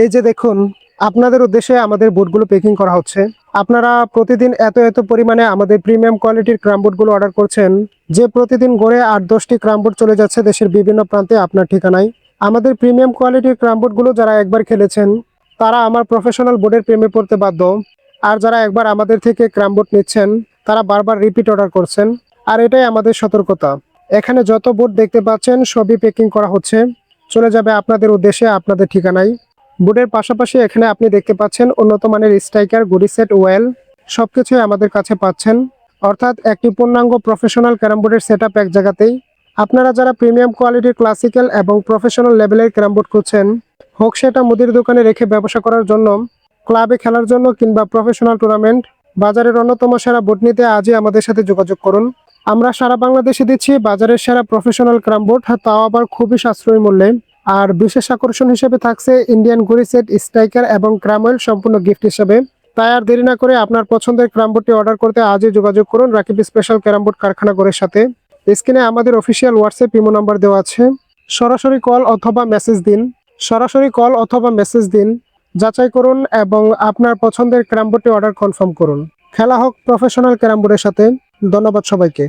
এই যে দেখুন, আপনাদের উদ্দেশ্যে আমাদের বোর্ডগুলো প্যাকিং করা হচ্ছে। আপনারা প্রতিদিন এত এত পরিমাণে আমাদের প্রিমিয়াম কোয়ালিটির ক্রাম বোর্ডগুলো অর্ডার করছেন যে প্রতিদিন গড়ে 8-10টি ক্রাম বোর্ড চলে যাচ্ছে দেশের বিভিন্ন প্রান্তে আপনার ঠিকানায়। আমাদের প্রিমিয়াম কোয়ালিটির ক্রাম বোর্ডগুলো যারা একবার খেলেছেন তারা আমার প্রফেশনাল বোর্ডের প্রেমে পড়তে বাধ্য। আর যারা একবার আমাদের থেকে ক্রাম বোর্ড নিচ্ছেন তারা বারবার রিপিট অর্ডার করছেন। আর এটাই আমাদের সতর্কতা। এখানে যত বোর্ড দেখতে পাচ্ছেন সবই প্যাকিং করা হচ্ছে, চলে যাবে আপনাদের উদ্দেশ্যে আপনাদের ঠিকানায়। বোর্ডের পাশাপাশি এখানে আপনি দেখতে পাচ্ছেন উন্নত মানের স্ট্রাইকার, গুডি সেট, ওয়েল সবকিছুই আমাদের কাছে পাচ্ছেন। অর্থাৎ একটি পূর্ণাঙ্গ প্রফেশনাল ক্যারাম বোর্ডের সেট আপ এক জায়গাতেই। আপনারা যারা প্রিমিয়াম কোয়ালিটির ক্লাসিক্যাল এবং প্রফেশনাল লেভেলের ক্যারাম বোর্ড খুঁজছেন, হোক সেটা মুদির দোকানে রেখে ব্যবসা করার জন্য, ক্লাবে খেলার জন্য কিংবা প্রফেশনাল টুর্নামেন্ট, বাজারের অন্যতম সেরা বোর্ড নিতে আজই আমাদের সাথে যোগাযোগ করুন। আমরা সারা বাংলাদেশে দিচ্ছি বাজারের সেরা প্রফেশনাল ক্যারাম বোর্ড, তাও আবার খুবই সাশ্রয়ী মূল্যে। আর বিশেষ আকর্ষণ হিসেবে থাকছে ইন্ডিয়ান গুড়ি সেট, স্ট্রাইকার এবং ক্রামওয়েল সম্পূর্ণ গিফট হিসেবে। তাই আর দেরি না করে আপনার পছন্দের ক্যারাম বোর্ডটি অর্ডার করতে আজই যোগাযোগ করুন রাকিব স্পেশাল ক্যারাম বোর্ড কারখানা গড়ের সাথে। স্ক্রিনে আমাদের অফিসিয়াল হোয়াটসঅ্যাপ ইমো নাম্বার দেওয়া আছে। সরাসরি কল অথবা মেসেজ দিন, যাচাই করুন এবং আপনার পছন্দের ক্যারাম বোর্ডটি অর্ডার কনফার্ম করুন। খেলা হোক প্রফেশনাল ক্যারাম বোর্ডের সাথে। ধন্যবাদ সবাইকে।